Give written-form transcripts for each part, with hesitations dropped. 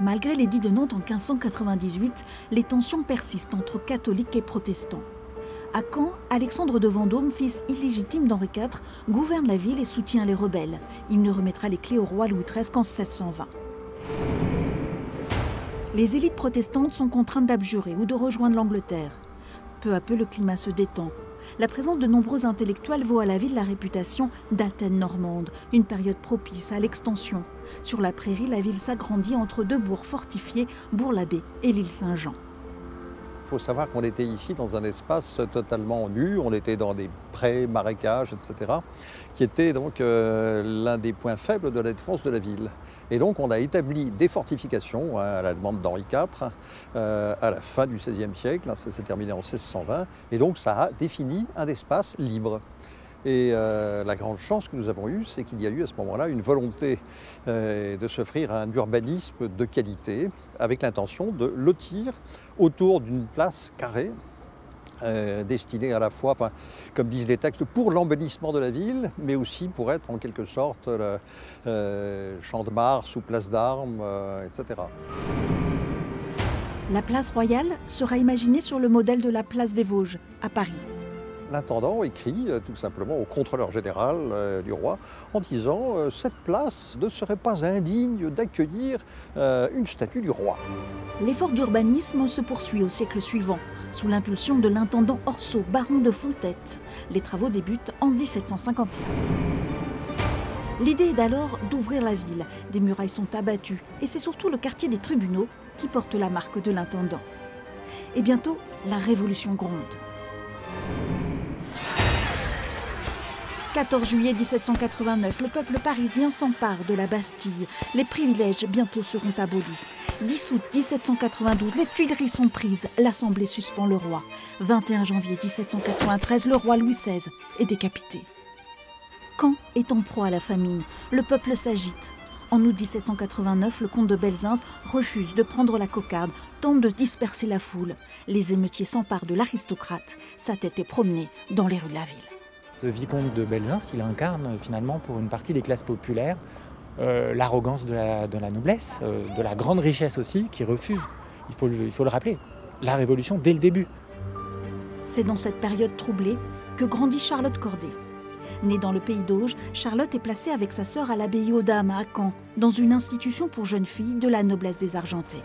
Malgré l'édit de Nantes en 1598, les tensions persistent entre catholiques et protestants. À Caen, Alexandre de Vendôme, fils illégitime d'Henri IV, gouverne la ville et soutient les rebelles. Il ne remettra les clés au roi Louis XIII qu'en 1620. Les élites protestantes sont contraintes d'abjurer ou de rejoindre l'Angleterre. Peu à peu, le climat se détend. La présence de nombreux intellectuels vaut à la ville la réputation d'Athènes normande, une période propice à l'extension. Sur la prairie, la ville s'agrandit entre deux bourgs fortifiés, Bourg-l'Abbé et l'île Saint-Jean. Il faut savoir qu'on était ici dans un espace totalement nu, on était dans des prés, marécages, etc., qui était donc l'un des points faibles de la défense de la ville. Et donc on a établi des fortifications à la demande d'Henri IV à la fin du XVIe siècle, ça s'est terminé en 1620, et donc ça a défini un espace libre. Et la grande chance que nous avons eue, c'est qu'il y a eu à ce moment-là une volonté de s'offrir un urbanisme de qualité avec l'intention de lotir autour d'une place carrée destinée à la fois, enfin, comme disent les textes, pour l'embellissement de la ville, mais aussi pour être en quelque sorte le champ de Mars ou place d'Armes, etc. La place royale sera imaginée sur le modèle de la place des Vosges, à Paris. L'intendant écrit tout simplement au contrôleur général du roi en disant cette place ne serait pas indigne d'accueillir une statue du roi. L'effort d'urbanisme se poursuit au siècle suivant, sous l'impulsion de l'intendant Orsault, baron de Fontette. Les travaux débutent en 1751. L'idée est d'alors d'ouvrir la ville. Des murailles sont abattues et c'est surtout le quartier des tribunaux qui porte la marque de l'intendant. Et bientôt, la révolution gronde. 14 juillet 1789, le peuple parisien s'empare de la Bastille. Les privilèges bientôt seront abolis. 10 août 1792, les Tuileries sont prises. L'Assemblée suspend le roi. 21 janvier 1793, le roi Louis XVI est décapité. Caen est en proie à la famine. Le peuple s'agite. En août 1789, le comte de Belzins refuse de prendre la cocarde, tente de disperser la foule. Les émeutiers s'emparent de l'aristocrate. Sa tête est promenée dans les rues de la ville. Ce vicomte de Belzins, il incarne finalement pour une partie des classes populaires l'arrogance de la noblesse, de la grande richesse aussi, qui refuse, il faut le rappeler, la Révolution dès le début. C'est dans cette période troublée que grandit Charlotte Corday. Née dans le pays d'Auge, Charlotte est placée avec sa sœur à l'abbaye aux Dames à Caen, dans une institution pour jeunes filles de la noblesse désargentée.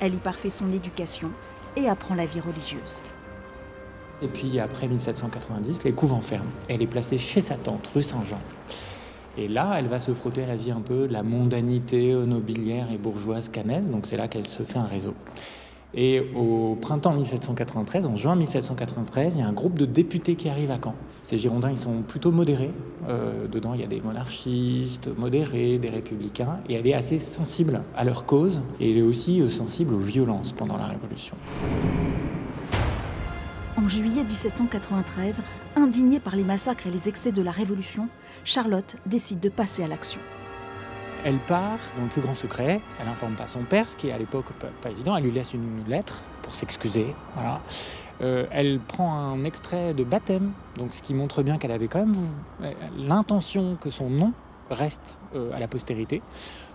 Elle y parfait son éducation et apprend la vie religieuse. Et puis après 1790, les couvents ferment. Elle est placée chez sa tante, rue Saint-Jean. Et là, elle va se frotter à la vie un peu de la mondanité nobiliaire et bourgeoise cannaise. Donc c'est là qu'elle se fait un réseau. Et au printemps 1793, en juin 1793, il y a un groupe de députés qui arrive à Caen. Ces Girondins, ils sont plutôt modérés. Dedans, il y a des monarchistes modérés, des républicains. Et elle est assez sensible à leur cause. Et elle est aussi sensible aux violences pendant la Révolution. En juillet 1793, indignée par les massacres et les excès de la Révolution, Charlotte décide de passer à l'action. Elle part dans le plus grand secret, elle n'informe pas son père, ce qui est à l'époque pas évident, elle lui laisse une lettre pour s'excuser. Voilà. Elle prend un extrait de baptême, donc ce qui montre bien qu'elle avait quand même l'intention que son nom reste à la postérité.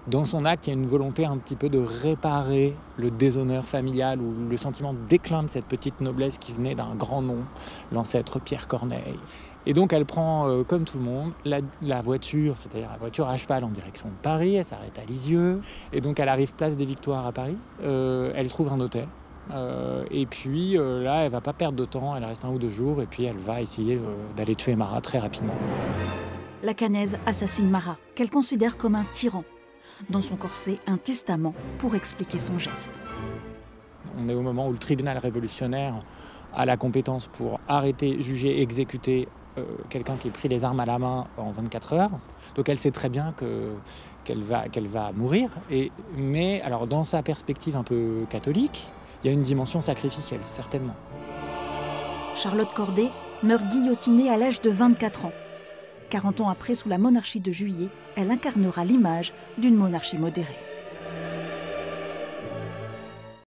Dans son acte, il y a une volonté un petit peu de réparer le déshonneur familial ou le sentiment de déclin de cette petite noblesse qui venait d'un grand nom, l'ancêtre Pierre Corneille. Et donc elle prend, comme tout le monde, la voiture, c'est-à-dire la voiture à cheval en direction de Paris, elle s'arrête à Lisieux, et donc elle arrive place des Victoires à Paris, elle trouve un hôtel, et puis là elle va pas perdre de temps, elle reste 1 ou 2 jours, et puis elle va essayer d'aller tuer Marat très rapidement. La Cannaise assassine Marat, qu'elle considère comme un tyran. Dans son corset, un testament pour expliquer son geste. On est au moment où le tribunal révolutionnaire a la compétence pour arrêter, juger, exécuter quelqu'un qui a pris les armes à la main en 24 heures. Donc elle sait très bien qu'elle va mourir. Mais alors dans sa perspective un peu catholique, il y a une dimension sacrificielle, certainement. Charlotte Corday meurt guillotinée à l'âge de 24 ans. 40 ans après, sous la monarchie de Juillet, elle incarnera l'image d'une monarchie modérée.